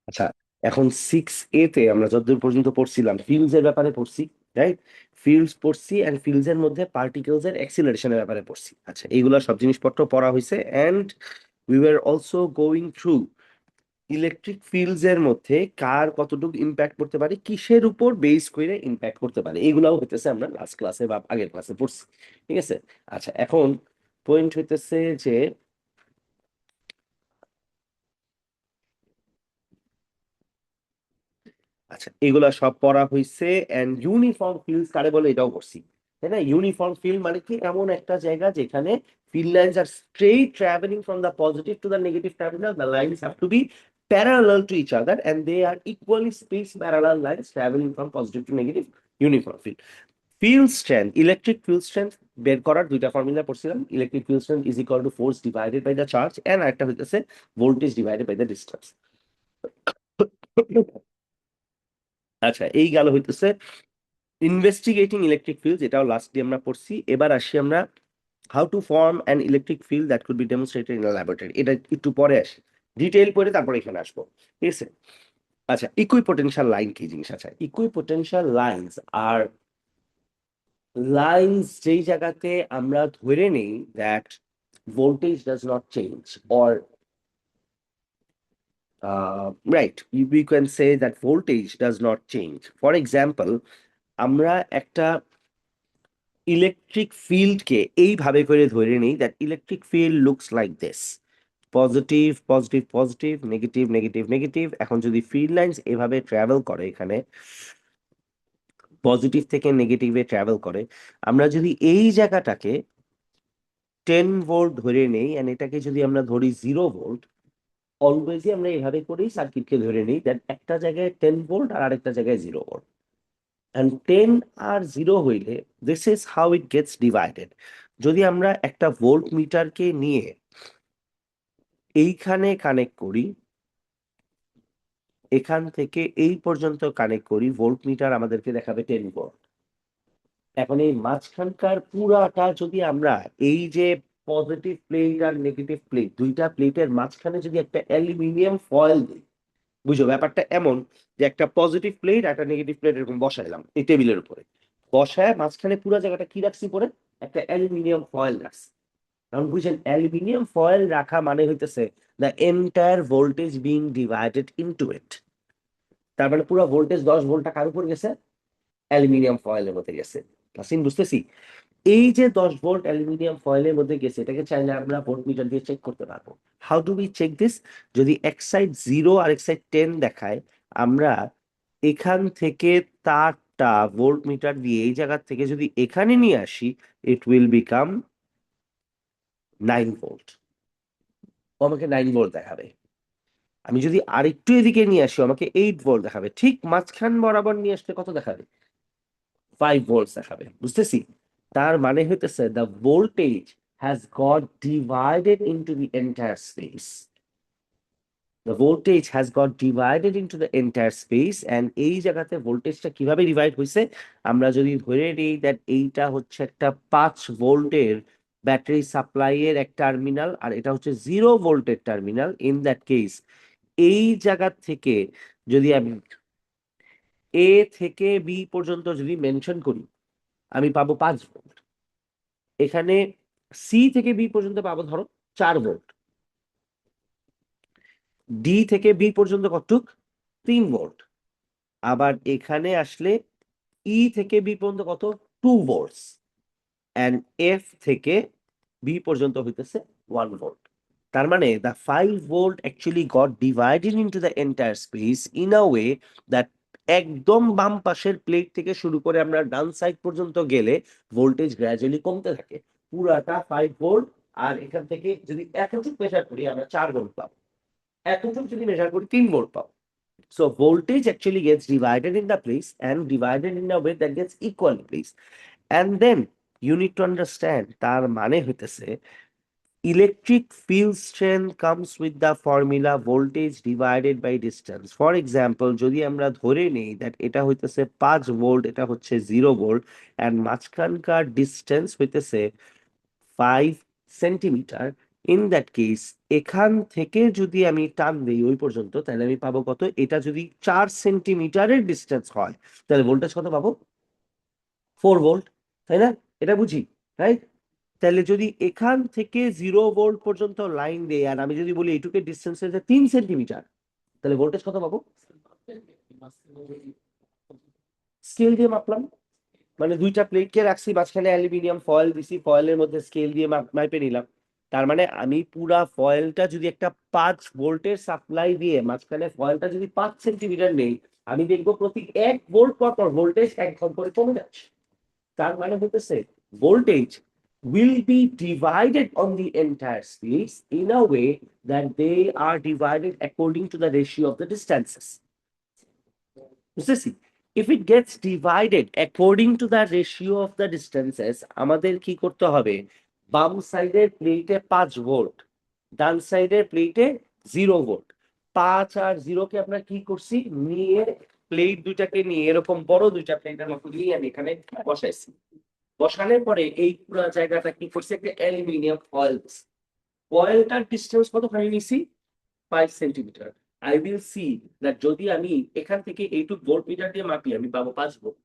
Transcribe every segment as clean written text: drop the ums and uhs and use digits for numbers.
আচ্ছা, এখন 6A তে আমরা যতদূর পর্যন্ত পড়ছিলাম ফিল্ডস এর ব্যাপারে পড়ছি, রাইট? ফিল্ডস পড়ছি এন্ড ফিল্ডস এর মধ্যে পার্টিকেলস এর অ্যাক্সিলারেশনের ব্যাপারে পড়ছি। আচ্ছা, এইগুলা সব জিনিসপত্র পড়া হয়েছে and we were also going through electric fields এর মধ্যে কার কতটুকু ইম্প্যাক্ট করতে পারে, কিসের উপর বেস করে ইম্প্যাক্ট করতে পারে, এগুলাও হইতেছে আমরা লাস্ট ক্লাসে বা আগের ক্লাসে পড়ছি। ঠিক আছে? আচ্ছা, এখন পয়েন্ট হইতেছে যে আচ্ছা, এগুলা সব পড়া হয়েছে এন্ড ইউনিফর্ম ফিল্ডস কারে বলে এটাও পড়ছি, তাই না? ইউনিফর্ম ফিল্ড মানে কি? এমন একটা জায়গা যেখানে field lines are straight traveling from the positive to the negative terminal. The lines have to be parallel to each other and they are equally spaced parallel lines traveling from positive to negative. Uniform field. Field strength, electric field strength বের করার দুইটা formula পড়ছিলাম। Electric field strength is equal to force divided by the charge and আরেকটা হইতেছে voltage divided by the distance. আচ্ছা, এই গেল হইতেছে ইনভেস্টিগেটিং ইলেকট্রিক ফিল্ড, এটাও লাস্টলি আমরা পড়ছি। এবার আসি আমরা how to form an electric field that could be demonstrated in a laboratory. এটা একটু পরে আসি, ডিটেইল পরে তারপরে এখানে আসবো। ঠিক আছে? আচ্ছা, ইকুইপোটেনশিয়াল লাইন কি জিনিস? আচ্ছা, ইকুইপোটেনশিয়াল লাইন্স আর লাইন্স যেই জায়গাতে আমরা ধরে নেই that voltage does not change or right, we can say that voltage does not change. For example, আমরা একটা ইলেকট্রিক ফিল্ডকে এইভাবে করে ধরে নিই that electric field looks like this, positive positive positive, negative negative negative. এখন যদি ফিল্ড লাইন্স এভাবে travel করে, এখানে পজিটিভ থেকে নেগেটিভে ট্রাভেল করে, আমরা যদি এই জায়গাটাকে 10 ভোল্ট ধরে নেই এন্ড এটাকে যদি আমরা ধরি 0 ভোল্ট, অলওয়েজই আমরা এভাবে করেই সার্কিটকে ধরে নিই দ্যাট একটা জায়গায় 10 ভোল্ট আর আরেকটা জায়গায় 0 ভোল্ট। অ্যান্ড 10 আর 0 হইলে this is how it gets divided. যদি আমরা একটা ভোল্ট মিটারকে নিয়ে এইখানে কানেক্ট করি, এখান থেকে এই পর্যন্ত কানেক্ট করি, ভোল্ট মিটার আমাদেরকে দেখাবে 10 ভোল্ট। এখন এই মাঝখানকার পুরাটা যদি আমরা এই যে পজিটিভ প্লেট আর নেগেটিভ প্লেট, দুইটা প্লেটের মাঝখানে যদি একটা অ্যালুমিনিয়াম ফয়েল দিই, বুঝো ব্যাপারটা এমন যে একটা পজিটিভ প্লেট একটা নেগেটিভ প্লেট এরকম বসাইলাম এই টেবিলের উপরে, বসায় মাঝখানে পুরো জায়গাটা কি রাখছি পরে? একটা অ্যালুমিনিয়াম ফয়েল রাখছি। কারণ বুঝছেন, অ্যালুমিনিয়াম ফয়েল রাখা মানে হইতেছে the entire voltage being divided into ইট। তার মানে পুরো ভোল্টেজ 10 ভোল্টটা কার উপর গেছে? অ্যালুমিনিয়াম ফয়েলের মধ্যে গেছে। কাসিন বুঝতেছি? এই যে 10 ভোল্ট অ্যালুমিনিয়াম ফয়েলের মধ্যে গেছে, এটাকে চাইলে আমরা ভোল্ট মিটার দিয়ে চেক করতে পারবো। How do we check this? যদি এক সাইড 0 আর এক সাইড 10 দেখায়, আমরা এখান থেকে তারটা ভোল্ট মিটার দিয়ে এই জায়গা থেকে যদি এখানে নিয়ে আসি, ইট উইল বিকাম 9 ভোল্ট। ও আমাকে 9 ভোল্ট দেখাবে। আমি যদি আরেকটু এদিকে নিয়ে আসি, আমাকে 8 ভোল্ট দেখাবে। ঠিক মাঝখান বরাবর নিয়ে আসলে কত দেখাবে? 5 ভোল্ট দেখাবে। বুঝতেছি? তার মানে হইতেছে the voltage has got divided into the entire space. The voltage has got divided into the entire space and এই জায়গাতে ভোল্টেজটা কিভাবে ডিভাইড হয়েছে? আমরা যদি ধরে নিই দ্যাট এইটা হচ্ছে একটা 5 ভোল্টের ব্যাটারি সাপ্লাই এর এক টার্মিনাল আর এটা হচ্ছে 0 ভোল্টের টার্মিনাল, ইন দ্যাট কেস এই জায়গা থেকে যদি আমি এ থেকে বি পর্যন্ত যদি মেনশন করি, আমি পাবো 5 ভোল্ট। এখানে সি থেকে বি পর্যন্ত পাবো ধরো 4 ভোল্ট। ডি থেকে বি পর্যন্ত কতটুক? 3 ভোল্ট। আবার এখানে আসলে ই থেকে বি পর্যন্ত কত? 2 ভোল্টস। অ্যান্ড এফ থেকে বি পর্যন্ত হইতেছে 1 ভোল্ট। তার মানে the 5 volt actually goat divided into the entire space in a way that একদম বাম পাশের প্লেট থেকে শুরু করে আমরা ডান সাইড পর্যন্ত গেলে ভোল্টেজ গ্র্যাজুয়ালি কমতে থাকে। পুরাটা 5 ভোল্ট। আর এখান থেকে যদি এতটুকু মেজার করি আমরা 4 ভোল্ট পাবো, এতটুকু যদি মেজার করি 3 ভোল্ট পাবো। So voltage actually gets divided in the place and divided in a way that gets equally placed. And then you need to understand তার মানে হইতেছে electric field strength comes with the formula voltage divided by distance. For example, যদি আমরা ধরে নেই that এটা হইতেছে 5 volt, এটা হচ্ছে 0 ভোল্ট and মাঝখানকার ডিস্টেন্স হইতেছে 5 সেন্টিমিটার, ইন দ্যাট কেস এখান থেকে যদি আমি টান দিই ওই পর্যন্ত, তাহলে আমি পাবো কত? এটা যদি 4 সেন্টিমিটারের ডিস্টেন্স হয়, তাহলে ভোল্টেজ কত পাবো? 4 ভোল্ট, তাই না? এটা বুঝি, রাইট? তাহলে যদি এখান থেকে 0 ভোল্ট পর্যন্ত লাইন দেয়, আর আমি যদি বলি এইটুকু ডিস্টেন্স হচ্ছে 3 সেন্টিমিটার, তাহলে ভোল্টেজ কত পাবো? স্কেল দিয়ে মাপলাম, মানে দুইটা প্লেটকে রাখছি, মাঝখানে অ্যালুমিনিয়াম ফয়েল দিছি, ফয়েলের মধ্যে স্কেল দিয়ে মাপে নিলাম। তার মানে আমি পুরা ফয়েলটা যদি একটা 5 ভোল্টের সাপ্লাই দিয়ে মাঝখানে ফয়েলটা যদি 5 সেন্টিমিটার নেই, আমি দেখবো প্রতি 1 ভোল্ট পর পর ভোল্টেজ 1 ঘন্টা করে কমে যাচ্ছে। তার মানে হতেছে voltage will be divided on the entire space in a way that they are divided according to the ratio of the distances. বুঝতেছি? If it gets divided according to the ratio of the distances, আমাদের কি করতে হবে? বাম সাইডের প্লেটে 5 volt, ডান সাইডের প্লেটে 0 ভোল্ট। 5 আর 0 কে আমরা কি করছি? নিয়ে প্লেট দুইটাকে নিয়ে এরকম বড় দুইটা প্লেটের মতো নিয়ে আমি এখানে বসাইছি। বসানোর পরে এই পুরো জায়গাটা কি করছি? একটা অ্যালুমিনিয়াম ফয়েল। ফয়েলটার ডিস্টেন্স কতখানি নিছি? 5 centimetre. I will see that যদি আমি এখান থেকে এইটুক ভোল্ট মিটার দিয়ে মাপি, আমি পাবো 5 ভোল্ট।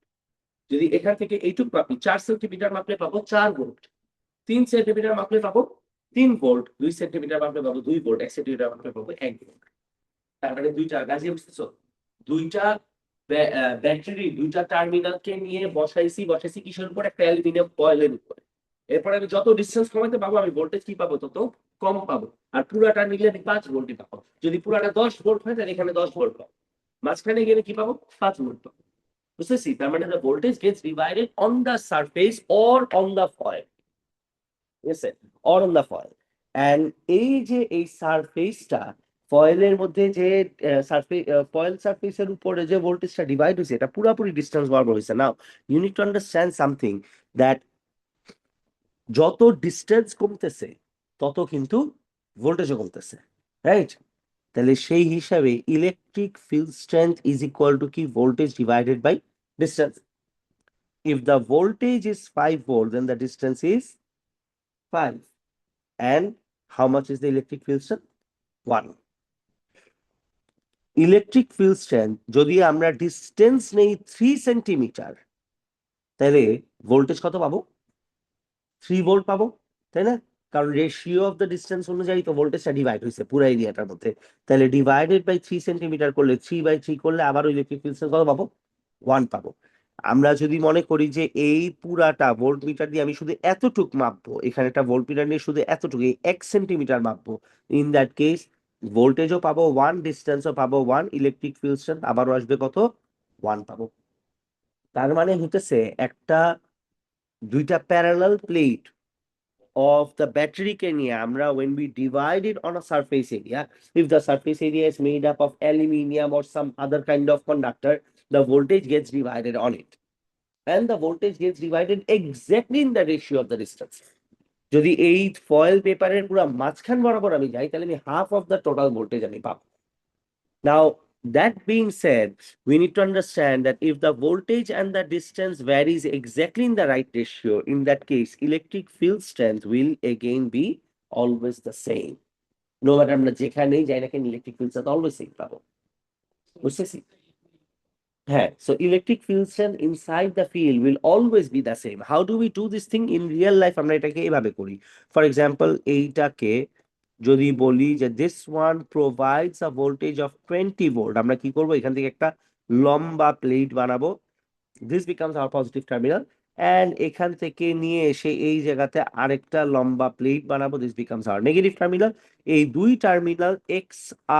যদি এখান থেকে এইটুক মাপি, 4 সেন্টিমিটার মাপলে পাবো 4 ভোল্ট। 3 সেন্টিমিটার মাপলে পাবো 3 ভোল্ট। 2 সেন্টিমিটার মাপলে পাবো 2 ভোল্ট। 1 সেন্টিমিটার মাপলে পাবো 1 ভোল্ট। তার মানে দুইটা গাজি বুঝতেছো? দুইটা ব্যাটারি দুইটা টার্মিনালকে নিয়ে বসাইছি কিসের উপর? একটা অ্যালুমিনিয়াম কয়েলের উপরে। এরপরে আমি যত ডিসটেন্স কমাতে পাবো, আমি ভোল্টেজ কি পাবো? তত কম পাবো। আর পুরাটা নিলে আমি 5 ভোল্টই পাবো। যদি পুরাটা 10 ভোল্ট হয়, তাহলে এখানে 10 ভোল্ট পাবো। মাঝখানে গেলে কি পাবো? 5 ভোল্ট পাবো। বুঝতেছি? তার মানে the voltage gets divided on the surface or on the foil, ঠিক আছে? or on the foil, and এই যে এই সারফেসটা, ফয়েলের মধ্যে যে সারফেস, ফয়েল সারফেসের উপরে যে ভোল্টেজটা ডিভাইড হয়েছে, এটা পুরোপুরি ডিসটেন্স বরাবর হয়েছে। Now you need to understand something, that যত ডিস্টেন্স কমতেছে তত কিন্তু ভোল্টেজও কমতেছে, রাইট? তাহলে সেই হিসাবে electric field strength is equal to কি? Voltage divided by distance. If the voltage is 5 volt, then the distance is 5. And how much is the electric field strength? 1. Electric field strength যদি আমরা distance নেই 3 centimetre, তাহলে voltage কত পাবো? 3 volt পাবো, তাই না? কারণ রেশিও অফ দ্য ডিস্টেন্স অনুযায়ী তো ভোল্টেজটা ডিভাইড হয়েছে পুরো এরিয়াটার মধ্যে। তাহলে ডিভাইডেড বাই 3 সেন্টিমিটার করলে, 3/3 করলে আবারও ইলেকট্রিক ফিল্ড স্ট্রেংথ কত পাবো? 1 পাবো। আমরা যদি মনে করি যে এই পুরাটা ভোল্ট মিটার দিয়ে আমি শুধু এতটুক মাপবো, এখানে একটা ভোল্ট মিটার নিয়ে শুধু এতটুকু, এই 1 সেন্টিমিটার মাপবো, ইন দ্যাট কেস ভোল্টেজও পাবো 1, ডিস্টেন্সও পাবো 1, ইলেকট্রিক ফিল্ড স্ট্রেংথ আবারও আসবে কত? 1 পাবো। তার মানে হইতেছে একটা দুইটা parallel plate of the battery কে নিয়ে আমরা, when we divide it on a surface area, if the surface area is made up of aluminium or some other kind of conductor, the voltage gets divided on it, and the voltage gets divided exactly in the ratio of the distance. যদি এই foil পেপারের পুরো মাঝখান বরাবর আমি যাই, তাহলে আমি half of the total voltage আমি পাবো। Now, that being said, we need to understand that if the voltage and the distance varies exactly in the right ratio, in that case, electric field strength will again be always the same. No matter আমরা যেখানেই যাই না কেন, electric field strength always same পাবো। বুঝতেছি? হ্যাঁ, so electric field strength inside the field will always be the same. How do we do this thing in real life? আমরা এটাকে এভাবে করি। For example, এইটাকে যদি বলি যে this one provides a voltage of 20 volt, আমরা কি করব? এখান থেকে একটা লম্বা প্লেট বানাবো। This becomes our positive terminal, and এখান থেকে নিয়ে এসে এই জায়গাতে আরেকটা লম্বা প্লেট বানাবো। This becomes our negative terminal. এই দুই টার্মিনাল x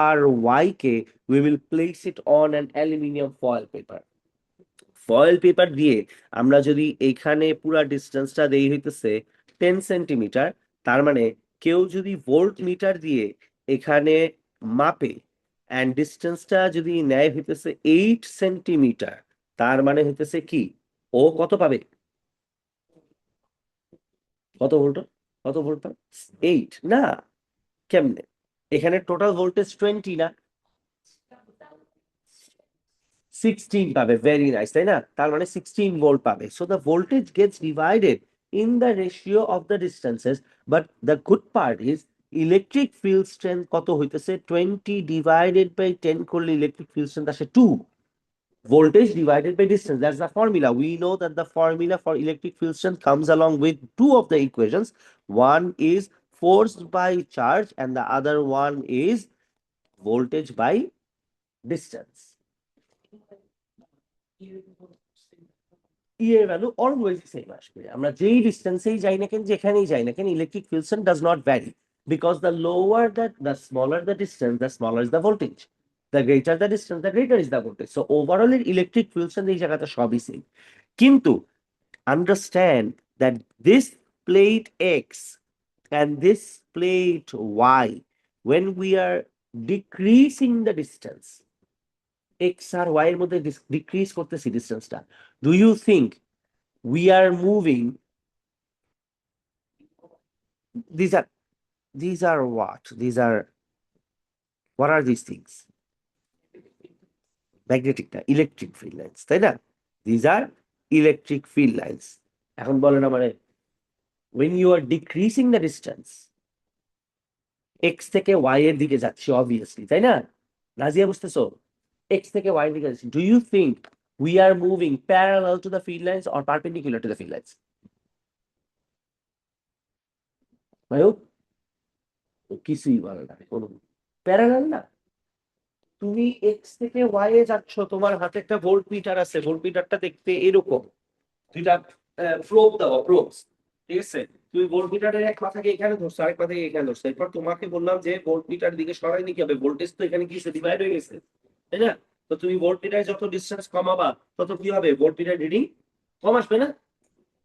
আর y কে we will place it on an aluminium foil paper. Foil paper দিয়ে আমরা যদি এখানে পুরা ডিস্টেন্সটা দেই হইতেছে 10 সেন্টিমিটার, তার মানে কেউ যদি ভোল্ট মিটার দিয়ে এখানে মাপে অ্যান্ড ডিস্টেন্সটা যদি নেয় হইতেছে 8 সেন্টিমিটার, তার মানে হইতেছে কি? ও কত পাবে? কত ভোল্ট? কত ভোল্ট পাবে? 8 না? কেমনে? এখানে টোটাল ভোল্টেজ 20 না? 16 পাবে, ভেরি নাইস, তাই না? তার মানে 16 ভোল্ট পাবে। So the voltage gets divided in the ratio of the distances, but the good part is electric field strength কত হইতেছে 20 ডিভাইডেড বাই 10 করলে ইলেকট্রিক ফিল্ড স্ট্রেংথ আসে 2 voltage divided by distance. That's the formula. We know that the formula for electric field strength comes along with two of the equations. One is force by charge and the other one is voltage by distance. E এর value always same আসবে, আমরা যেই ডিস্টেন্সেই যাই না কেন, যেখানেই যাই না কেন, electric field strength does not vary, because the lower the smaller the distance, the smaller is the voltage, the greater the distance, the greater is the voltage. So overall in electric field strength এই জায়গাটা সবই same, কিন্তু understand that this plate X and this plate Y, when we are decreasing the distance, X আর Y এর মধ্যে decrease করতেছি ডিস্টেন্সটা, do you think we are moving, these are what are these things? Magnetic না, electric field lines, তাই না? These are electric field lines. এখন বলেন আমারে, when you are decreasing the distance, X থেকে Y এর দিকে যাচ্ছি obviously, তাই না? নাজিয়া বুঝতেছো? X থেকে Y এর দিকে যাচ্ছি, do you think we are moving parallel to the field lines or perpendicular to the field lines? ভাইও কিছুই বলে না, কোনো প্যারালাল না। তুমি এক্স থেকে ওয়াই এ যাচ্ছ, তোমার হাতে একটা ভোল্ট মিটার আছে, ভোল্ট মিটারটা দেখতে এরকম, দুইটা প্রোব দাও, প্রোবস, ঠিক আছে? তুমি ভোল্ট মিটারের এক মাথাকে এখানে ধরছো, আরেক মাথাকে এখানে ধরছো, এরপর তোমাকে বললাম যে ভোল্ট মিটার দিকে সরাইলে কি হবে, ভোল্টেজ তো এখানে কি ডিভাইড হয়ে গেছে, তাই না? তো তুমি ভোল্ট মিটারে যত ডিসটেন্স কমাবা তত কি হবে, ভোল্ট মিটার রিডিং কম আসবে না,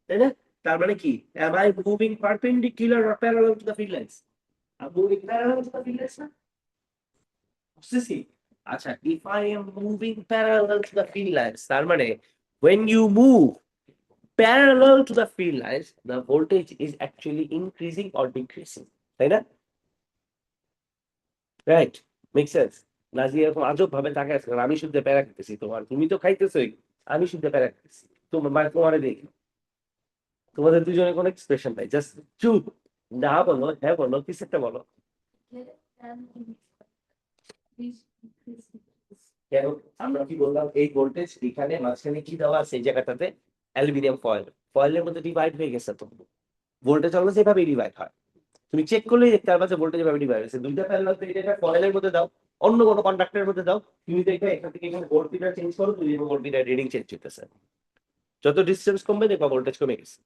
তাই না? তার মানে কি, am I moving perpendicular or parallel to the field lines? I'm moving parallel to the field lines না, বুঝতেছি? আচ্ছা, if I am moving parallel to the field lines, তার মানে when you move parallel to the field lines, the voltage is actually increasing or decreasing, তাই না? Right, make sense? নাজি এরকম আজব ভাবে তাকায় আছে, কারণ আমি শুদ্ধ প্যারা খাইতেছি, তোমার তুমি তো খাইতেছই, আমি শুদ্ধ প্যারা খাইতেছি, তোমার মানে তোমারে দেখি, তোমাদের দুজনে কোনো এক্সপ্রেশন নাই, জাস্ট চুপ, না বলো, হ্যাঁ বলো, কিছু একটা বলো। কেন আমরা কি বললাম, এই ভোল্টেজ এখানে মাঝখানে কি দেওয়া আছে, এই জায়গাটাতে অ্যালুমিনিয়াম ফয়েল, ফয়েলের মধ্যে ডিভাইড হয়ে গেছে, তো ভোল্টেজ হলো যেভাবে ডিভাইড হয়, তুমি চেক করলেই দেখতে পারবা যে ভোল্টেজ এভাবে ডিভাইড হয়েছে। দুইটা প্যারালাল তো এটা ফয়েলের মধ্যে দাও, অন্য কোনো কন্ডাক্টরের মধ্যে দাও, তুমি দেখবে এখান থেকে এখানে ভোল্ট মিটার চেঞ্জ করো, তুমি দেখবে ভোল্ট মিটার রিডিং চেঞ্জ হইতেছে, যত ডিসটেন্স কমবে দেখবা ভোল্টেজ কমে গেছে,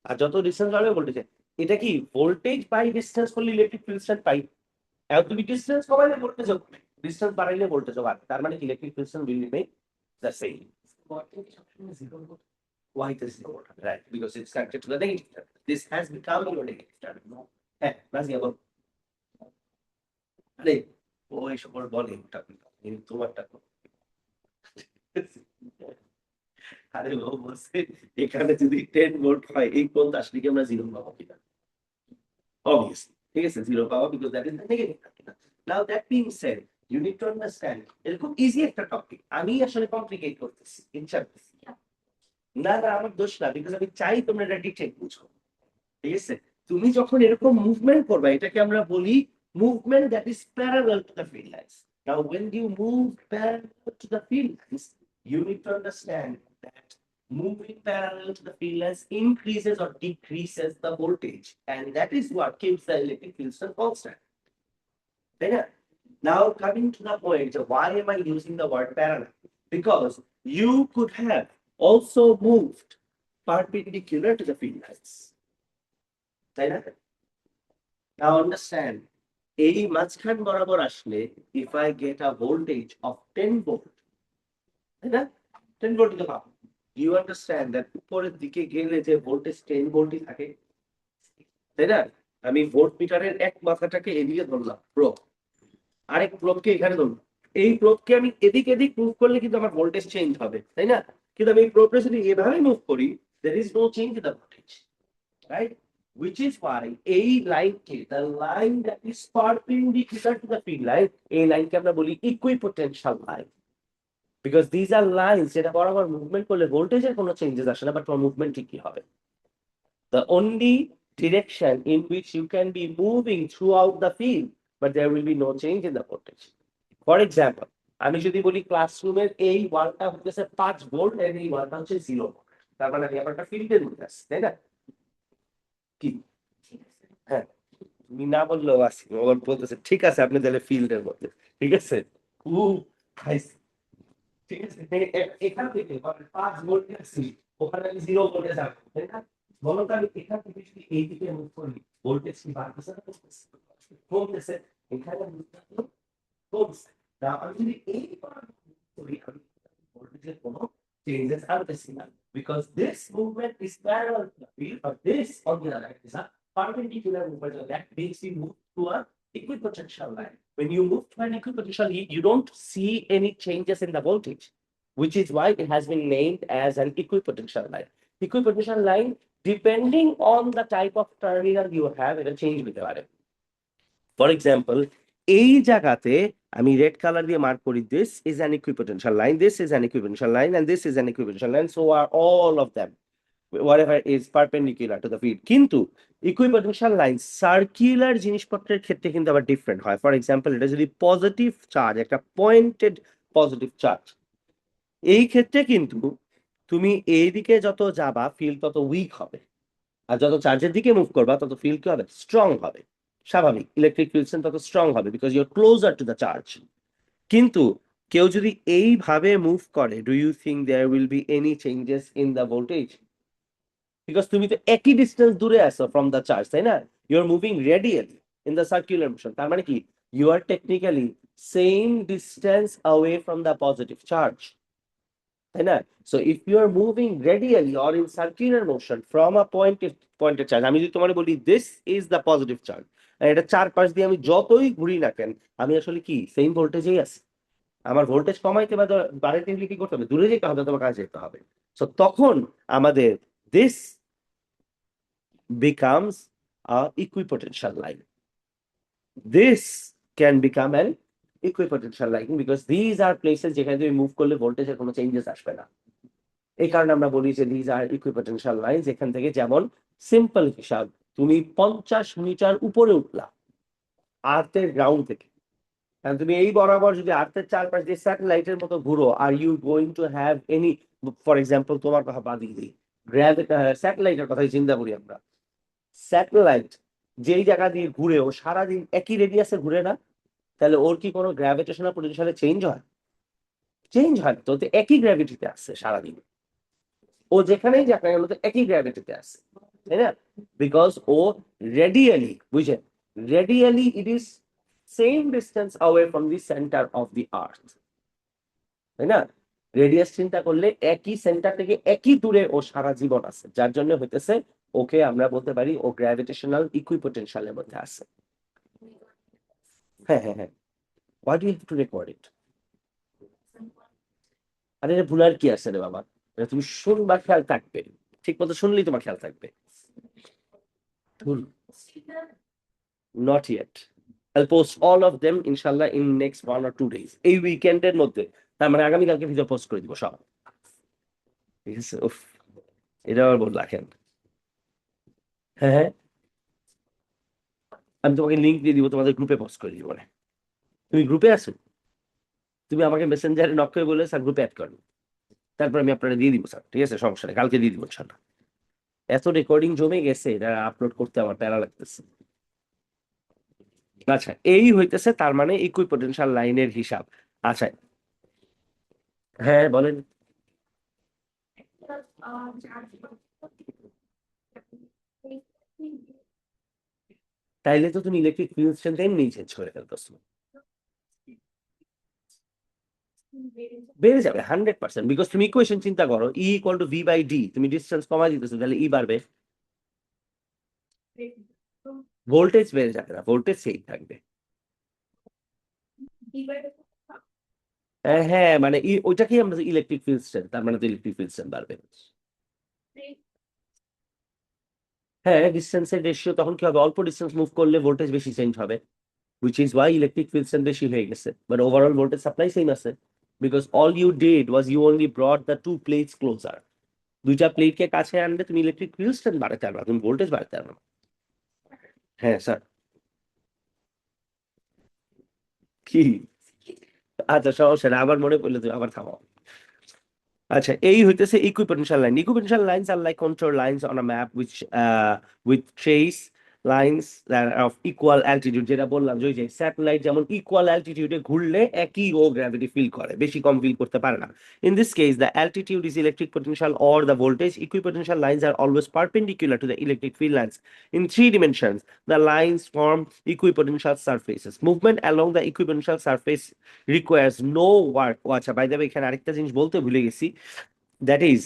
আর যত ডিসটেন্স বাড়বে ভোল্টেজ, এটা কি ভোল্টেজ বাই ডিসটেন্স করলে ইলেকট্রিক ফিল্ড স্ট্রেংথ পাই, এখন তুমি ডিসটেন্স কমাইলে ভোল্টেজ হবে, ডিসটেন্স বাড়াইলে ভোল্টেজ হবে, তার মানে electric field strength will remain the same. Why it is zero, right? Because it's connected to the negative terminal. This has become your negative terminal. হ্যাঁ, রাজি আবার আরে ওই সকল বলে ওটা কিন্তু তোমারটা তো। আরে ও বলছে এখানে যদি 10 ভোল্ট হয়, এই পর্যন্ত আসলে কি আমরা জিরো পাবো কিনা? Obviously, ঠিক আছে, জিরো পাওয়া, because that is the negative terminal. Now that being said, you need to understand, এরকম ইজি একটা টপিক আমি আসলে কমপ্লিকেট করতেছি, ইনশাআল্লাহ না না আমার দোষ না, বিকজ আমি চাই তোমরা এটা ডিটেইল বুঝো, ঠিক আছে? তুমি যখন এরকম মুভমেন্ট করবে, এটাকে আমরা বলি movement that is parallel to the field lines. Now when you move parallel to the field lines, you need to understand that moving parallel to the field lines increases or decreases the voltage, and that is what keeps the electric field strength constant, right? Now coming to the point, why am I using the word parallel? Because you could have also moved perpendicular to the field lines, তাই না? Now understand, এই মাঝখান বরাবর আসলে if I get a voltage of 10 volt, তাই না, 10 volt তো পাবো। Do you understand that উপরের দিকে গেলে যে ভোল্টেজ 10 ভোল্টই থাকে, তাই না? আমি ভোল্ট মিটারের এক মাথাটাকে এদিকে ধরলাম প্রোব, আরেক প্রোবকে এখানে ধরলাম, এই প্রোবকে আমি এদিক এদিক মুভ করলে কিন্তু আমার ভোল্টেজ চেঞ্জ হবে, তাই না? কিন্তু আমি এই প্রোবটা যদি এভাবে মুভ করি, there is no change in the voltage, right? Which is why a line ke, the line that is perpendicular to the field line, a line ke amra boli equipotential line, because these are lines jeta barabar movement korle voltage er kono changes ashe na, but তোমার movement ঠিকই হবে। The only direction in which you can be moving throughout the field, but there will be no change in the voltage. For example, আমি যদি বলি ক্লাসরুমের এই ওয়ালটা হচ্ছে 5 ভোল্ট আর এই ওয়ালটা হচ্ছে 0 ভোল্ট, তার মানে আমি একটা ফিল্ডের মধ্যে আছি, তাই না? কি হ্যাঁ, তুমি না বললেও আছি, ওর বলতেছে ঠিক আছে আপনি তাহলে ফিল্ডের মধ্যে, ঠিক আছে। উ খাইছি, ঠিক আছে। এখান থেকে 5 ভোল্টে আসছি, ওখানে আমি 0 ভোল্টে যাবো, তাই না? বলো তো আমি এখান থেকে যদি এই দিকে মুভ করি, ভোল্টেজ কি বাড়তেছে না কমতেছে? কমতেছে। এখানে move করলে কমছে। না আমি যদি এই পার করি, আমি ভোল্টেজের কোনো চেঞ্জেস আনতেছি না, because this movement is parallel to the field, but this on the other hand is a perpendicular movement, so that makes you move to a equipotential line. When you move to an equipotential line, you don't see any changes in the voltage, which is why it has been named as an equipotential line. Equipotential line, depending on the type of terminal you have, it will change with the value. For example, এই জায়গাতে আমি red colour দিয়ে mark করি, this is an equipotential line, this is an equipotential line, and this is an equipotential line, so are all of them, whatever is perpendicular to the field. কিন্তু equipotential line circular জিনিসপত্রের ক্ষেত্রে কিন্তু আবার different হয়। For example, এটা যদি positive charge, একটা pointed positive charge, এই ক্ষেত্রে কিন্তু তুমি এইদিকে যত যাবা ফিল্ড তত উইক হবে, আর যত চার্জের দিকে মুভ করবা তত ফিল্ড কি হবে? স্ট্রং হবে। স্বাভাবিক, ইলেকট্রিক ফিল্ড তত স্ট্রং হবে, because you are closer to the charge. কিন্তু কেউ যদি এইভাবে মুভ করে, do you think there will be any changes in the voltage? Because তুমি তো একই ডিস্টেন্স দূরে আছো ফ্রম দ্য চার্জ, তাই না? You are moving radially in the circular motion, তার মানে কি you are technically same distance away from the positive charge, তাই না? So if you are moving radially or in circular motion from a pointed charge, আমি যদি তোমার বলি this is the positive charge, এটা চারপাশ দিয়ে আমি যতই ঘুরি না কেন, আমি আসলে কি সেম ভোল্টেজেই আছি। আমার ভোল্টেজ কমাইতে বা বাড়াইতে গেলে কি করতে হবে? দূরে যেতে হবে, তোমার কাছে যেতে হবে। সো তখন আমাদের this becomes a equipotential line. This can become an equipotential line because these are places যেখানে তুমি মুভ করলে ভোল্টেজের কোনো চেঞ্জেস আসবে না। এই কারণে আমরা বলি যে these are equipotential lines। এখান থেকে যেমন সিম্পল হিসাব, তুমি 50 মিটার উপরে উঠলা আর্থের গ্রাউন্ড থেকে, কারণ তুমি এই বরাবর যদি আর্থের চারপাশ দিয়ে স্যাটেলাইটের মতো ঘুরো, are you going to have any, for example তোমার কথা বাদ দিই, স্যাটেলাইটের কথাই চিন্তা করি আমরা। স্যাটেলাইট যেই জায়গা দিয়ে ঘুরে, ও সারাদিন একই রেডিয়াসে ঘুরে না, তাহলে ওর কি কোনো গ্র্যাভিটেশনাল পোটেনশিয়ালে চেঞ্জ হয়? চেঞ্জ হয় না তো, একই গ্র্যাভিটিতে আসছে সারাদিন, ও যেখানেই যাক না কেন তো একই গ্র্যাভিটিতে আসছে, তাই না? বিকজ ও রেডিয়ালি, বুঝছেন, radially it is same distance away from the centre of the earth, তাই না? রেডিয়াস চিন্তা করলে একই সেন্টার থেকে একই দূরে ও সারা জীবন আছে, যার জন্য হইতেছে ওকে আমরা বলতে পারি ও গ্র্যাভিটেশনাল ইকুইপোটেনশিয়ালের মধ্যে আছে। হ্যাঁ হ্যাঁ হ্যাঁ, why do you have to record it? আরে ভুলার কি আছে রে বাবা, তুমি শুনবা, খেয়াল থাকবে, ঠিক মতো শুনলেই তোমার খেয়াল থাকবে। Not yet. I'll post all of them inshallah in next 1 or 2 days, এই উইকেন্ডের মধ্যে, তার মানে আগামীকালকে ভিডিও পোস্ট করে দিব সব, ঠিক আছে? উফ, এটা আবার বল রাখেন। হ্যাঁ হ্যাঁ, আমি তোমাকে লিঙ্ক দিয়ে দিব, তোমাদের গ্রুপে পোস্ট করে দিব। তুমি গ্রুপে আছো? তুমি আমাকে মেসেঞ্জারে নক করে বলে স্যার গ্রুপে অ্যাড করো, তারপর আমি আপনারা দিয়ে দিব স্যার, ঠিক আছে? সমস্যা নেই, কালকে দিয়ে দিব ইনশাল্লাহ। এত রেকর্ডিং জমে গেছে, এটা আপলোড করতে আমার প্যারা লাগতেছে। আচ্ছা, এই হইতেছে তার মানে ইকুইপোটেনশিয়াল লাইনের হিসাব। আচ্ছা, হ্যাঁ বলেন। তাইলে তো তুমি ইলেকট্রিক ফিল্ড স্ট্রেংথ এমনি চেঞ্জ করে ফেলতেছো, বেড়ে যাবে 100%, বিকজ তুমি ইকুয়েশন চিন্তা করো, E equal to V by D, তুমি ডিস্টেন্স কমাই দিতেছো, তাহলে ই বাড়বে, ভোল্টেজ বেড়ে যাবে না, ভোল্টেজ সেই থাকবে। হ্যাঁ মানে ওইটাকেই আমরা ইলেকট্রিক ফিল্ড স্ট্রেংথ, তার মানে তো ইলেকট্রিক ফিল্ড স্ট্রেংথ বাড়বে। হ্যাঁ, ডিস্টেন্সের রেশিও তখন কি হবে? অল্প ডিস্টেন্স মুভ করলে ভোল্টেজ বেশি চেঞ্জ হবে, which is why electric field strength বেশি হয়ে গেছে, but overall voltage supply same আছে, because all you did was you only brought the two plates closer. দুইটা প্লেটকে কাছে আনলে তুমি ইলেকট্রিক ফিল্ড স্ট্রেংথ বাড়াতে পারবে, তুমি ভোল্টেজ বাড়াতে পারবে না। হ্যাঁ স্যার। কি? আচ্ছা সমস্যা না, আবার মনে পড়লে তুমি আবার থামাও। আচ্ছা, এই হইতেছে equipotential line. Equipotential lines R like control lines on a map with trace lines of equal altitude, যেটা বললাম যে ওই যে স্যাটেলাইট যেমন ইকুয়াল অ্যালটিটিউডে ঘুরলে একই ও গ্র্যাভিটি ফিল করে, বেশি কম ফিল করতে পারে না। In this case the altitude is electric potential or the voltage. Equipotential lines are always perpendicular to the electric field lines in three dimensions. The lines form equipotential surfaces. Movement along the equipotential surface requires no work. ও আচ্ছা, by the way এখানে আরেকটা জিনিস বলতে ভুলে গেছি, that is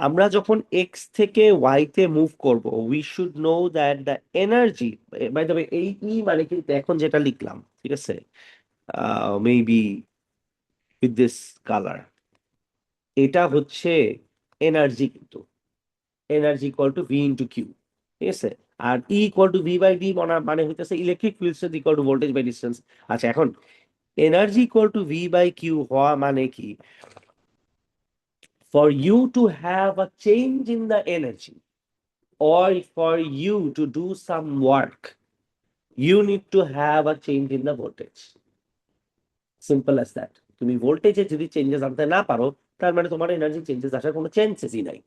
আমরা যখন x থেকে ওয়াই তে মুভ করব, we should know that the energy, by the way এই ই মানে কিন্তু এখন যেটা লিখলাম, ঠিক আছে, মেবি উইথ দিস কালার, এটা হচ্ছে এনার্জি, কিন্তু energy equal to V into Q, ঠিক আছে। আর E equal to V by D মানে হইতেছে electric field equal to voltage by distance. আচ্ছা, এখন energy equal to V by Q হওয়া মানে কি, for you to have a change in the energy or for you to do some work, you need to have a change in the voltage. Simple as that. তুমি ভোল্টেজে যদি changes আনতে না পারো, তার মানে তোমার এনার্জি চেঞ্জেস আসার কোনো চান্সেসই নাই,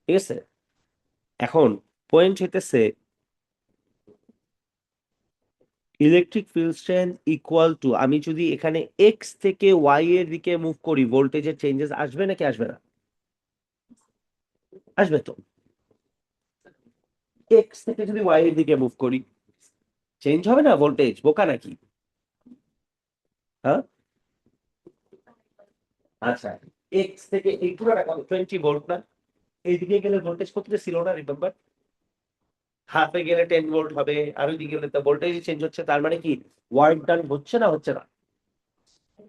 ঠিক আছে। এখন পয়েন্ট হইতেছে electric field strength equal to, আমি যদি এখানে এক্স থেকে ওয়াই এর দিকে মুভ করি, ভোল্টেজের চেঞ্জেস আসবে নাকি আসবে না? আসবে তো। এক্স থেকে যদি ওয়াই এর দিকে মুভ করি, চেঞ্জ হবে না ভোল্টেজ? বোকা নাকি? হ্যাঁ। আচ্ছা, এক্স থেকে এই পুরোটা কত, 20 ভোল্ট না? এইদিকে গেলে ভোল্টেজ কতটা ছিল না, রিমেম্বার? হাফে গেলে 10 ভোল্ট হবে, আর ওইদিকে গেলে তো ভোল্টেজ চেঞ্জ হচ্ছে, তার মানে কি ওয়ার্ক ডান হচ্ছে না হচ্ছে না?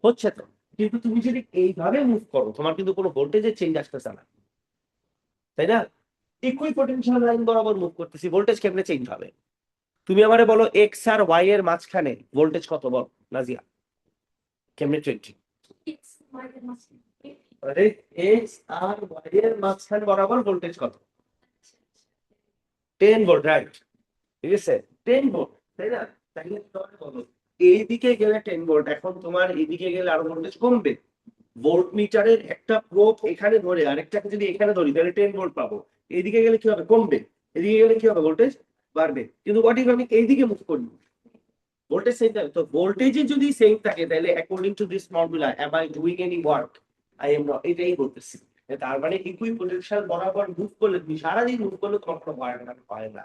হচ্ছে তো। কিন্তু তুমি যদি এইভাবে মুভ করো, তোমার কিন্তু কোনো ভোল্টেজের চেঞ্জ আসতেছে না, তাই না? ইকুই পটেনশিয়াল লাইন বরাবর মুভ করতেছি, ভোল্টেজ কেমনে চেঞ্জ হবে? তুমি আমারে বলো এক্স আর ওয়াই এর মাঝখানে ভোল্টেজ কত, বল নাজিয়া, কেমনে 20? আরে এক্স আর ওয়াই এর মাঝখানে বরাবর ভোল্টেজ কত? 10 ভোল্ট, রাইট? ঠিক আছে, 10 ভোল্ট, তাই না? তাহলে তোমার বলো, এইদিকে গেলে 10 ভোল্ট, এখন তোমার এইদিকে গেলে আরো ভোল্টেজ কমবে। ভোল্ট মিটারের একটা প্রোব এখানে ধরে আরেকটাকে যদি এখানে ধরি, তাহলে 10 ভোল্ট পাবো। এইদিকে গেলে কি হবে, কমবে। এদিকে গেলে কি হবে, ভোল্টেজ বাড়বে। কিন্তু হোয়াট ইফ আমি এইদিকে মুভ করি, ভোল্টেজ সেম থাকে তো। ভোল্টেজে যদি সেম থাকে, তাহলে according to this formula am I doing any work? I am not, এটাই বলতেছি। তার মানে ইকুই পোটেনশিয়াল বরাবর মুভ করলে, তুমি সারাদিন মুভ করলে তোমার কোনো ওয়ার্ক হয় না,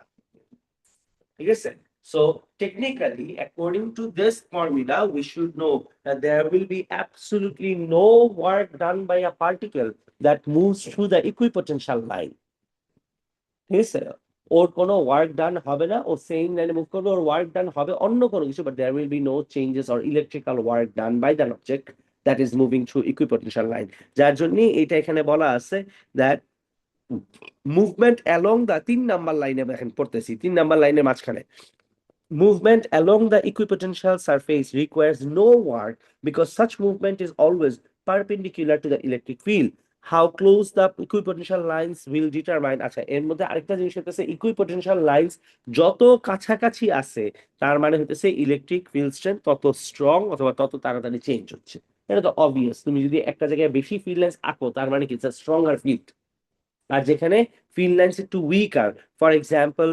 ঠিক আছে। So technically, according to this formula, we should know that there will be absolutely no work done by a particle that moves through the equipotential line. ঠিক আছে, ওর কোনো ওয়ার্ক ডান হবে না, ও সেম লাইনে মুভ করবে, ওর ওয়ার্ক ডান হবে অন্য কোনো কিছু, but there will be no changes or electrical work done by than object that is moving through equipotential line. যার জন্য এটা এখানে বলা আছে that movement along the, 3 number লাইনে দেখেন পড়তেছি, 3 নাম্বার লাইনের মাঝখানে, movement along the equipotential surface requires no work because such movement is always perpendicular to the electric field. How close the equipotential lines will determine, আচ্ছা এর মধ্যে আরেকটা জিনিস হচ্ছে equipotential lines যত কাছাকাছি আছে, তার মানে হচ্ছে ইলেকট্রিক ফিল্ড স্ট্রেংথ তত স্ট্রং অথবা তত তাড়াতাড়ি চেঞ্জ হচ্ছে। এটা তো অবভিয়াস, তুমি যদি একটা জায়গায় বেশি ফিল্ড লাইন্স আঁকো, তার মানে কি স্ট্রঙ্গার ফিল্ড। আর যেখানে ফিল্ড লাইন্স একটু উইকার, ফর এক্সাম্পল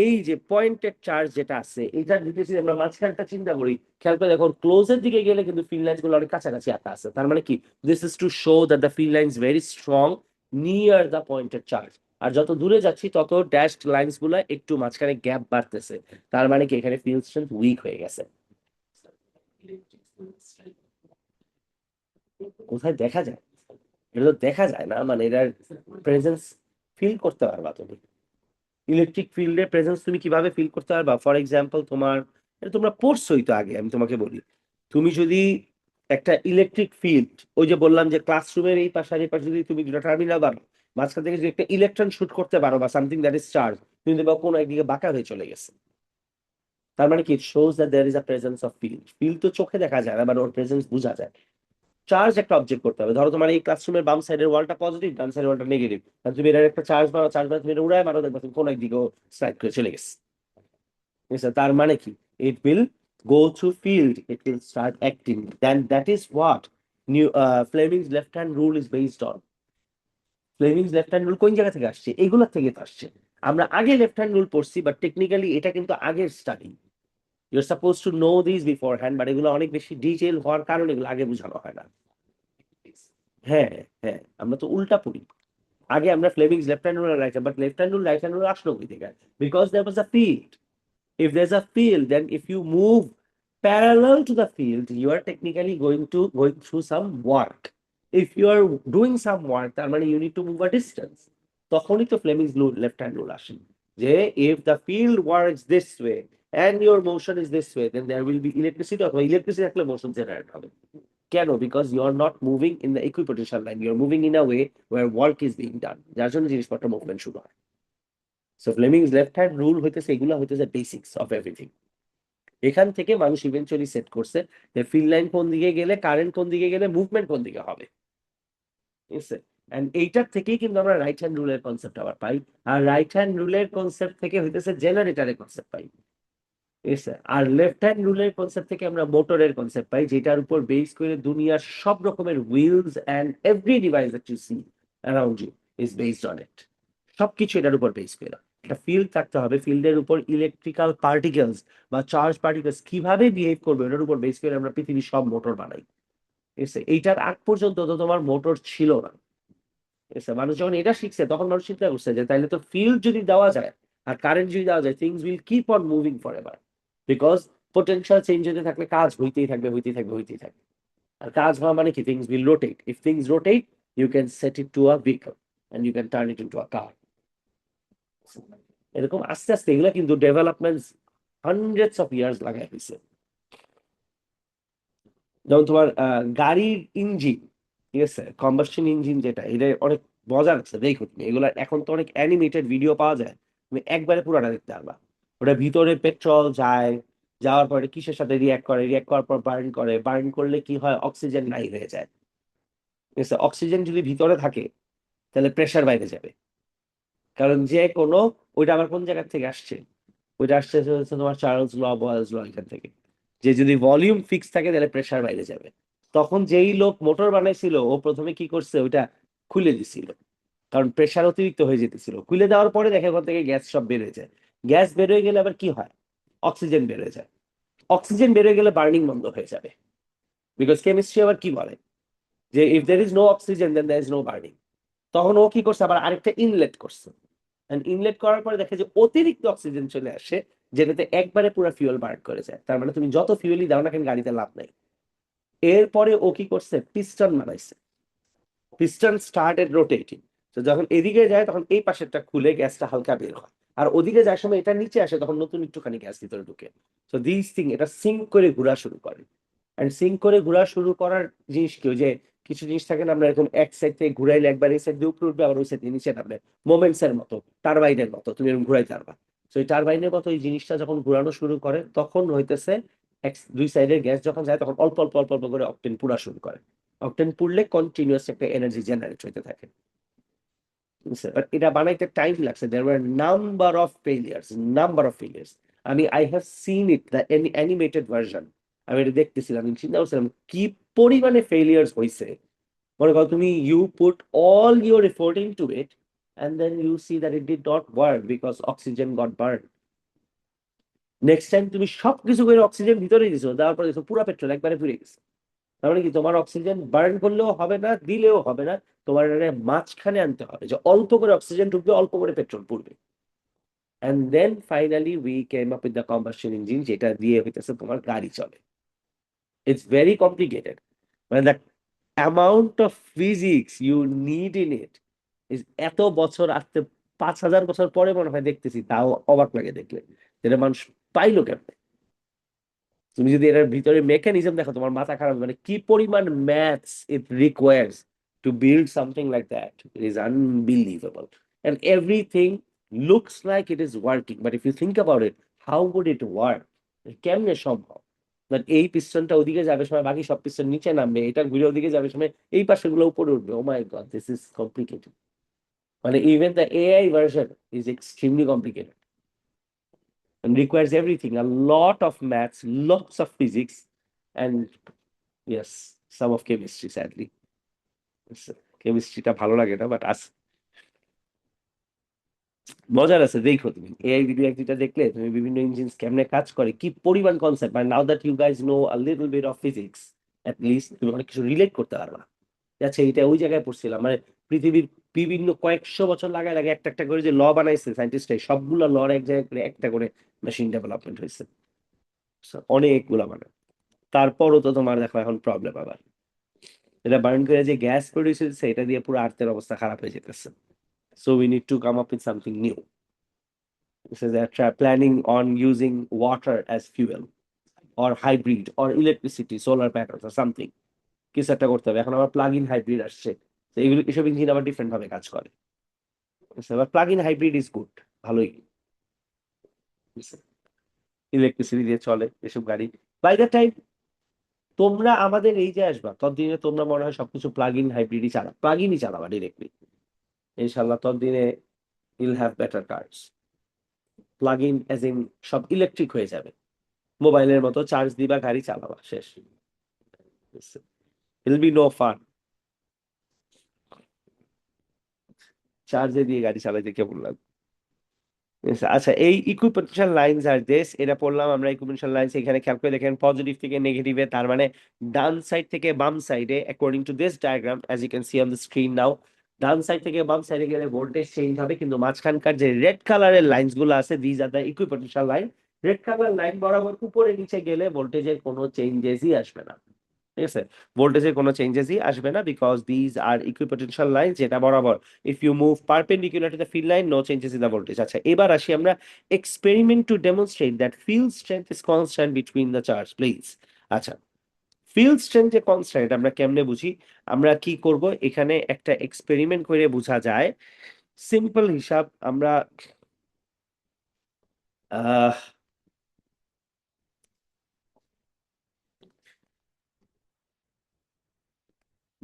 এই যে পয়েন্টেড চার্জ যেটা আছে, এটা যদি আমরা মাঝখানটা চিন্তা করি, খেয়াল করে দেখো ক্লোজের দিকে গেলে কিন্তু ফিল্ড লাইন্স গুলো অনেক কাছাকাছি আঁকা আছে, তার মানে কি this is to show that the field lines very strong near the pointed charge. আর যত দূরে যাচ্ছি তত ড্যাশড লাইন্স গুলো একটু মাঝখানে গ্যাপ বাড়তেছে, তার মানে কি এখানে ফিল্ড স্ট্রেংথ উইক হয়ে গেছে। কোথায় দেখা যায়? এটা তো দেখা যায় না, মানে এটার প্রেজেন্স ফিল করতে পারবা তুমি। ইলেকট্রিক ফিল্ডের প্রেজেন্স তুমি কিভাবে ফিল করতে পারবা, ফর এক্সাম্পল তোমার, এটা তোমরা পড়ছোই তো আগে, আমি তোমাকে বলি, তুমি যদি একটা ইলেকট্রিক ফিল্ড, ওই যে বললাম যে ক্লাসরুমের এই পাশে আর এই পাশে যদি তুমি দুটো টার্মিনাল বানো, মাঝখান থেকে যদি একটা ইলেকট্রন শুট করতে পারো বা সামথিং দ্যাট ইজ চার্জ, তুমি দেখবা কোনো একদিকে বাঁকা হয়ে চলে গেছে, তার মানে কি shows that there is a presence of field. Field তো চোখে দেখা যায় না, বাট ওর প্রেজেন্স বোঝা যায়। চার্জ একটা অবজেক্ট করতে হবে, ধরো তোমার এই ক্লাসরুমের বাম সাইডের ওয়ালটা পজিটিভ, ডান সাইডের ওয়ালটা নেগেটিভ, তুমি এর একটা চার্জ মারো, চার্জ মারো, তুমি এটা উড়ায় মারো, দেখবা তুমি কোনো একদিকে স্লাইড করে চলে গেছে। তার মানে কি, it will go through field, it will start acting, then that is what new Fleming's left hand rule is based on. Fleming's left hand rule কোন জায়গা থেকে আসছে? এগুলোর থেকে তো আসছে। আমরা আগে লেফট হ্যান্ড রুল পড়ছি, বাট টেকনিক্যালি এটা কিন্তু আগের study. Your suppose to know this before hand, but এগুলো অনেক বেশি ডিটেল হওয়ার কারণে এগুলো আগে বোঝানো হয় না। হ্যাঁ, হ্যাঁ, আমরা তো উল্টা পড়ি। আগে আমরা Fleming's left hand rule right, but left hand rule right hand rule আসলো কই থেকে? Because there was a field. If there's a field, then if you move parallel to the field, you are technically going through some work. If you are doing some work, তার মানে you need to move a distance. তখনই তো Fleming's left hand rule আসে, যে if the field works this way and your motion is this way, then there will be electricity, অথবা electricity থাকলে motion generate হবে। কেন? Because you are not moving in the equipotential line, you are moving in a way where work is being done, যার জন্য জিনিসপত্র movement শুরু হয়। So Fleming's left hand rule হইতেছে, এগুলো হইতেছে বেসিক্স অফ এভরিথিং। এখান থেকে মানুষ ইভেন্চুয়ালি সেট করছে যে ফিল্ড লাইন কোন দিকে গেলে, কারেন্ট কোন দিকে গেলে, মুভমেন্ট কোন দিকে হবে। ঠিক আছে? এন্ড এইটার থেকেই কিন্তু আমরা রাইট হ্যান্ড রুলের কনসেপ্ট আবার পাই। আর রাইট হ্যান্ড রুলের কনসেপ্ট থেকে হইতেছে জেনারেটরের কনসেপ্ট পাই। ঠিক আছে? আর লেফট হ্যান্ড রুলের কনসেপ্ট থেকে আমরা মোটরের কনসেপ্ট পাই, যেটার উপর বেস করে দুনিয়ার সব রকমের wheels and every device that you see around you is based on it. সবকিছু এটার উপর বেস করে। একটা ফিল্ড থাকতে হবে, ফিল্ডের উপর ইলেকট্রিক্যাল পার্টিকেলস বা চার্জ পার্টিকেলস কিভাবে বিহেভ করবে ওটার উপর বেস করে আমরা পৃথিবীর সব মোটর বানাই। ঠিক আছে? এইটার আগ পর্যন্ত তো তোমার মোটর ছিল না। ঠিক আছে? মানুষ যখন এটা শিখছে তখন মানুষ চিন্তা করছে যে তাইলে তো ফিল্ড যদি দেওয়া যায় আর কারেন্ট যদি দেওয়া যায়, things will keep on moving for ever. Because potential change হতে থাকলে কাজ হইতেই থাকবে, হইতেই থাকবে, হইতেই থাকবে। আর কাজ হওয়া মানে কি, things will rotate. If things rotate, you can set it to a vehicle and you can turn it into a car. এরকম আস্তে আস্তে এগুলো কিন্তু ডেভেলপমেন্ট হান্ড্রেডস অফ ইয়ার্স লাগাই হয়েছে। যেমন তোমার গাড়ির ইঞ্জিন, ঠিক আছে, কম্বাসশন ইঞ্জিন যেটা, এটা অনেক মজার আছে, দেখো তুমি এগুলা এখন তো অনেক অ্যানিমেটেড ভিডিও পাওয়া যায়, তুমি একবারে পুরাটা দেখতে পারবা। ওটা ভিতরে পেট্রোল যায়, যাওয়ার পরে কিসের সাথে রিয়াক্ট করে, রিয়াক্ট করার পর বার্ন করে, বার্ন করলে কি হয়, অক্সিজেন নাই হয়ে যায়। ঠিক আছে? অক্সিজেন যদি ভিতরে থাকে তাহলে প্রেসার বাইরে যাবে। কারণ যে কোনো, ওইটা আবার কোন জায়গা থেকে আসছে, ওইটা আসছে হচ্ছে তোমার চার্লস ল, বয়েলস ল, এখান থেকে, যে যদি ভলিউম ফিক্স থাকে তাহলে প্রেসার বাইরে যাবে। তখন যেই লোক মোটর বানাইছিল ও প্রথমে কি করছে, ওইটা খুলে দিছিল, কারণ প্রেসার অতিরিক্ত হয়ে যেতেছিল। খুলে দেওয়ার পরে দেখে ওখান থেকে গ্যাস সব বের হয়ে যায়। গ্যাস বের হয়ে গেলে আবার কি হয়, অক্সিজেন বের হয়ে যায়। অক্সিজেন বের হয়ে গেলে বার্নিং বন্ধ হয়ে যাবে। বিকজ কেমিস্ট্রি আবার কি বলে, যে if there is no oxygen then there is no burning. তখন ও কি করছে, আবার আরেকটা ইনলেট করছে। ইনলেট করার পরে দেখে যে অতিরিক্ত অক্সিজেন চলে আসে, যেটাতে একবারে পুরো ফিউল বার্ন করে যায়। তার মানে তুমি যত ফিউলই দাও না কেন, গাড়িতে লাভ নাই। এরপরে ও কি করছে, পিস্টন বানাইছে। Piston started rotating. তো যখন এদিকে যায় তখন এই পাশেরটা খুলে গ্যাসটা হালকা বের হয়, আর ওদিকে যাওয়ার সময় এটা নিচে আসে, তখন নতুন একটুখানি গ্যাস ভিতরে ঢুকে। তো দিস থিং, এটা সিঙ্ক করে ঘোরা শুরু করে। এন্ড সিঙ্ক করে ঘোরা শুরু করার জিনিস কি, ওই যে কিছু জিনিস থাকে না, আমরা এরকম এক সাইড থেকে ঘুরাইলে একবার এই সাইড দিয়ে উপরে উঠবে, আবার ওই সাইড দিয়ে নিচে নামবে। মোমেন্টস এর মতো, টারবাইনের মতো তুমি এরকম ঘুরাইতে পারবা। তো এই টারবাইনের মতো এই জিনিসটা যখন ঘুরানো শুরু করে, তখন হইতেছে দুই সাইডের গ্যাস যখন যায় তখন অল্প অল্প অল্প অল্প করে অকটেন পুরা শুরু করে। অকটেন পুড়লে কন্টিনিউয়াস একটা এনার্জি জেনারেট হইতে থাকে। বাট এটা বানাইতে টাইম লাগছে, there were number of failures. I have seen it, the animated version. আমি এটা দেখতেছিলাম, আমি চিন্তা করছিলাম কি পরিমাণে ফেলিয়ার্স হয়েছে। মনে করো তুমি, you put all your effort into it and then you see that it did not work because oxygen got burned. Next time তুমি সবকিছু করে অক্সিজেন ভিতরে দিছো, দেওয়ার পরে দেখো পুরো পেট্রোল একবারে পুড়ে গেছে। তার মানে কি, তোমার অক্সিজেন বার্ন করলেও হবে না, দিলেও হবে না, তোমার মাঝখানে আনতে হবে, যে অল্প করে অক্সিজেন ঢুকবে, অল্প করে পেট্রোল পুড়বে। And then finally we came up with the combustion engine, যেটা দিয়ে হইতেছে তোমার গাড়ি চলে। ইটস ভেরি কমপ্লিকেটেড, মানে the amount of physics you need in it is, এত বছর আসতে 5,000 বছর পরে মনে হয় দেখতেছি, তাও অবাক লাগে দেখলে, যেটা মানুষ পাইলো কেমনে। তুমি যদি এটার ভিতরে মেকানিজম দেখো, তোমার মাথা খারাপ হবে। মানে কি পরিমাণ maths it requires to build something like that, it is unbelievable. And everything looks like it is working, but if you think about it, how would it work? কেমনে সম্ভব? বাট এই পিস্টনটা ওদিকে যাবে সময় বাকি সব পিস্টন নিচে নামবে, এটা ঘুরে ওদিকে যাবে সময় এই পাশে গুলো উপরে উঠবে। ও মাই গড, দিস ইজ কমপ্লিকেটেড। মানে even the AI version is extremely complicated. and requires everything, a lot of maths, lots of physics, and yes, some of chemistry, sadly. কেমিস্ট্রিটা ভালো লাগে না, বাট মজার আছে। দেখো তুমি এআই ভিডিও এক দুইটা দেখলে তুমি বিভিন্ন ইঞ্জিনস কেমনে কাজ করে, কি পরিমাণ কনসেপ্ট, মানে now that you guys know a little bit of physics, at least তুমি অনেক কিছু রিলেট করতে পারবা। আচ্ছা, এটা ওই জায়গায় পড়ছিলাম, মানে পৃথিবীর বিভিন্ন কয়েকশো বছর লাগায় লাগে একটা একটা করে যে ল বানাইছে সাইন্টিস্ট, সবগুলো লর এক জায়গায় করে একটা করে মেশিন ডেভেলপমেন্ট হয়েছে। So, অনেকগুলা মানে, তারপরও তো তোমার দেখো এখন প্রবলেম আবার, এটা বার্ন করে যে গ্যাস প্রডিউস হচ্ছে এটা দিয়ে পুরো আর্থের অবস্থা খারাপ হয়ে যেতেছে। So we need to come up with something new. So they're planning on using water as fuel or hybrid or electricity, solar panels or something, কিছু একটা করতে হবে। এখন আবার প্লাগ ইন হাইব্রিড আসছে, তো এগুলো এসব ইঞ্জিন আবার ডিফারেন্ট ভাবে কাজ করে। এবার plug in hybrid is good, ভালোই। ইলেকট্রিসিটি দিয়ে চলে এসব গাড়ি। বাই দ্য টাইম তোমরা আমাদের এই যে আসবা, ততদিনে তোমরা মনে হয় সবকিছু প্লাগ ইন হাইব্রিডই প্লাগ ইনই চালাবা ডিরেক্টলি। ইনশাল্লাহ ততদিনে I'll have better cars. Plug in এজ ইন সব ইলেকট্রিক হয়ে যাবে, মোবাইলের মতো চার্জ দিবা গাড়ি চালাবা, শেষ। ইল বি নো ফান, চার্জে দিয়ে গাড়ি চালাইতে কেমন লাগবে। আচ্ছা, এই ইকুইপোটেনশিয়াল লাইনস আর দেশ, এটা পড়লাম আমরা। ইকুইপোটেনশিয়াল লাইনস এখানে খেয়াল করে দেখেন পজিটিভ থেকে নেগেটিভে, তার মানে ডান সাইড থেকে বাম সাইডে, according to this diagram as you can see on the screen now, ডান সাইড থেকে বাম সাইডে গেলে ভোল্টেজ চেঞ্জ হবে, কিন্তু মাঝখানকার যে রেড কালারের লাইনস গুলো আছে, these are the equipotential line. Red colour line বরাবর উপরে নিচে গেলে ভোল্টেজের কোনো চেঞ্জেসই আসবে না, ঠিক আছে? ভোল্টেজের কোনো চেঞ্জেসই আসবে না, because these are equipotential line, যেটা বরাবর if you move perpendicular to the field line, no changes in the voltage. আচ্ছা, এবার আসি আমরা experiment to demonstrate that field strength is constant between the charge, please. আচ্ছা, ফিল্ড স্ট্রেংথ যে constant আমরা কেমনে বুঝি? আমরা কি করব, এখানে একটা এক্সপেরিমেন্ট করে বোঝা যায়। সিম্পল হিসাব, আমরা আহ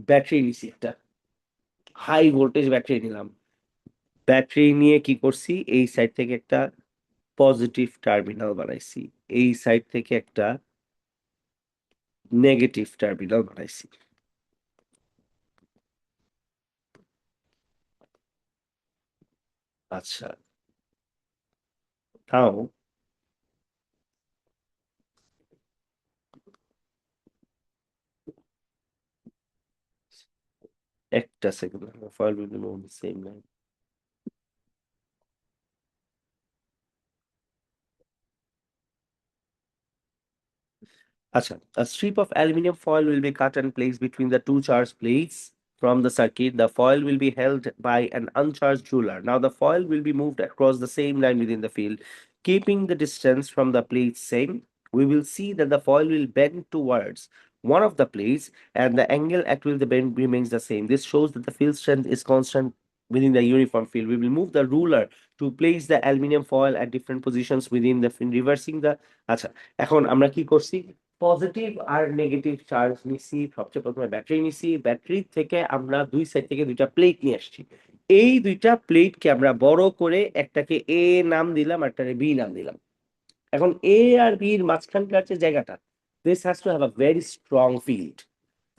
ব্যাটারি নিছি, একটা হাই ভোল্টেজ ব্যাটারি নিলাম। ব্যাটারি নিয়ে কি করছি, এই সাইড থেকে একটা পজিটিভ টার্মিনাল বানাইছি, এই সাইড থেকে একটা নেগেটিভ টার্মিনাল বানাইছি। আচ্ছা, তাও একটা second, foil will be move on the same line. Acha, a strip of aluminium foil will be cut and placed between the two charged plates from the circuit. The foil will be held by an uncharged ruler. Now the foil will be moved across the same line within the field, keeping the distance from the plates same. We will see that the foil will bend towards one of the plates and the angle at which the bend remains the same. This shows that the field strength is constant within the uniform field. We will move the ruler to place the aluminium foil at different positions within the field, reversing the... আচ্ছা, এখন আমরা কি করছি, positive আর negative charge নিছি। সবচেয়ে প্রথমে battery নিছি, battery থেকে আমরা দুই সাইড থেকে দুইটা প্লেট নিয়ে আসছি। এই দুইটা প্লেটকে আমরা বড় করে একটাকে এ নাম দিলাম, একটাকে বি নাম দিলাম। এখন এ আর বি এর মাঝখানকার যে জায়গাটা, this has to have a very strong field.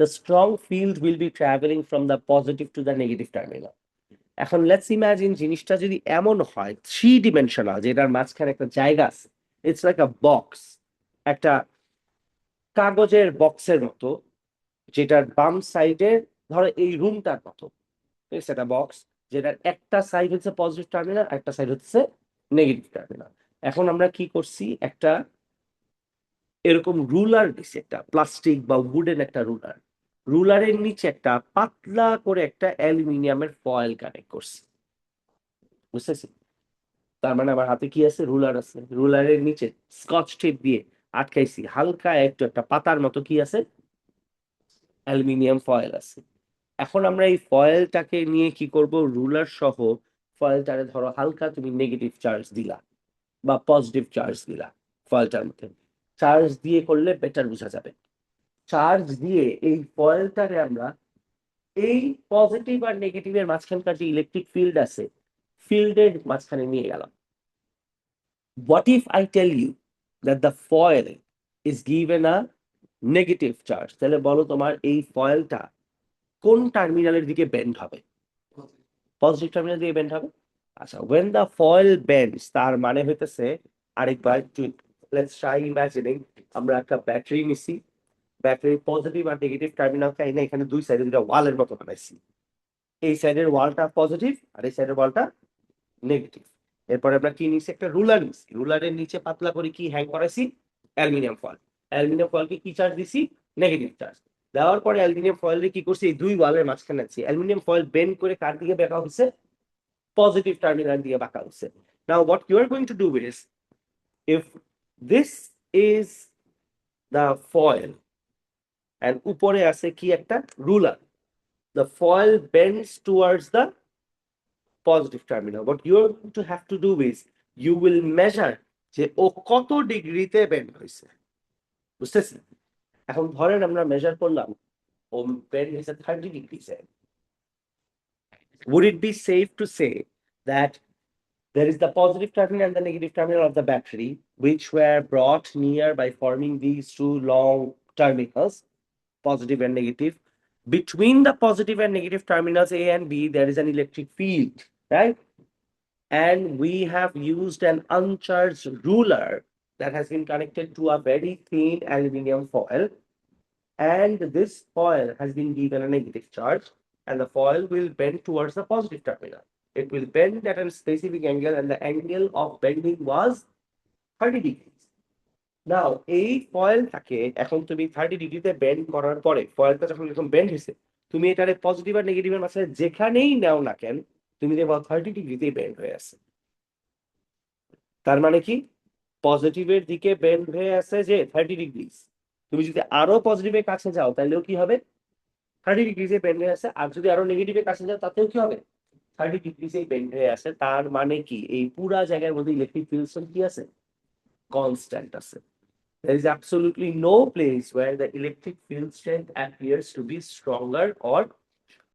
The strong field will be travelling from the positive to the negative terminal. এখন লেটস ইমাজিন জিনিসটা যদি এমন হয় থ্রি ডিমেনশনাল, যেটার মাঝখানে একটা জায়গা আছে, ইটস লাইক আ বক্স, একটা কাগজের বক্সের মতো, যেটার বাম সাইডে ধরো এই রুমটার মতো, ঠিক আছে? একটা বক্স যেটার একটা সাইড হচ্ছে পজিটিভ টার্মিনাল, একটা সাইড হচ্ছে নেগেটিভ টার্মিনাল। এখন আমরা কি করছি, একটা এরকম রুলার দিছি, একটা প্লাস্টিক বা উডেন একটা রুলার। রুলারের নিচে একটা পাতলা করে একটা অ্যালুমিনিয়ামের ফয়েল কানেক্ট করছি, বুঝতেছি? তার মানে আমার হাতে কি আছে, রুলার আছে, রুলারের নিচে স্কচ টেপ দিয়ে আটকাইছি, হালকা একটু একটা পাতার মতো কি আছে, অ্যালুমিনিয়াম ফয়েল আছে। এখন আমরা এই ফয়েলটাকে নিয়ে কি করব, রুলার সহ ফয়েলটারে ধরো হালকা তুমি নেগেটিভ চার্জ দিলা বা পজিটিভ চার্জ দিলা, ফয়েলটার মধ্যে চার্জ দিয়ে করলে বেটার বোঝা যাবে। চার্জ দিয়ে এই ফয়েলটারে আমরা এই পজিটিভ আর নেগেটিভের মাঝখানকার যে ইলেকট্রিক ফিল্ড আছে, ফিল্ডের মাঝখানে নিয়ে গেলাম। What if I tell you that the foil is given a negative charge? তাহলে বলো তোমার এই ফয়েলটা কোন টার্মিনালের দিকে বেন্ড হবে? পজিটিভ টার্মিনাল দিকে বেন্ড হবে। আচ্ছা, when the foil bends তার মানে হইতেছে, আরেকবার let's try imagining, আমরা একটা ব্যাটারি নিছি, ব্যাটারি পজিটিভ আর নেগেটিভ টার্মিনালকে এনে এখানে দুই সাইডে দুটা ওয়ালের মতো বানাইছি। এই সাইডের ওয়ালটা পজিটিভ আর এই সাইডের ওয়ালটা নেগেটিভ। এরপরে আমরা কি নিছি, একটা রুলার নিছি, রুলারের নিচে পাতলা করে কি হ্যাং করাইছি, অ্যালুমিনিয়াম ফয়েল। অ্যালুমিনিয়াম ফয়েলকে কি চার্জ দিছি, নেগেটিভ চার্জ। দেওয়ার পরে অ্যালুমিনিয়াম ফয়েলকে কি করছি, এই দুই ওয়ালের মাঝখানে আছি, অ্যালুমিনিয়াম ফয়েল বেন্ড করে কার দিকে বেঁকা হচ্ছে, পজিটিভ টার্মিনাল দিয়ে বাঁকা হচ্ছে। নাও what you are going to do is, if this is the foil and উপরে আছে কি একটা ruler, the foil bends towards the positive terminal. What you are going to have to do is, you will measure যে ও কত ডিগ্রিতে bend হয়েছে, বুঝতেছেন? এখন ধরেন আমরা মেজার করলাম ও বেন্ড হয়েছে 30 ডিগ্রিতে। Would it be safe to say that there is the positive terminal and the negative terminal of the battery, which were brought near by forming these two long terminals, positive and negative? Between the positive and negative terminals A and B, there is an electric field, right? And we have used an uncharged ruler that has been connected to a very thin aluminum foil. And this foil has been given a negative charge, and the foil will bend towards the positive terminal. It will bend at a specific angle, and the angle of bending was 30 degrees. Now, এই ফয়েলটাকে এখন তুমি 30 ডিগ্রিতে bend করার পরে, ফয়েলটা যখন এরকম bend হয়েছে, তুমি এটারে পজিটিভ আর নেগেটিভের মাঝে যেখানেই নাও না কেন, তুমি দেখবা 30 ডিগ্রিতেই বেন্ড হয়ে আছে। তার মানে কি, পজিটিভের দিকে বেন্ড হয়ে আছে যে 30 ডিগ্রিজ, তুমি যদি আরো পজিটিভের কাছে যাও তাহলেও কি হবে, 30 ডিগ্রিজে বেন্ড হয়ে আছে। আর যদি আরো নেগেটিভের কাছে যাও তাতেও কি হবে, 30 ডিগ্রিজেই বেন্ড হয়ে আছে। তার মানে কি, এই পুরা জায়গার মধ্যে ইলেকট্রিক ফিল্ড কি আছে, কনস্ট্যান্ট আছে। There is absolutely no place where the electric field strength appears to be stronger or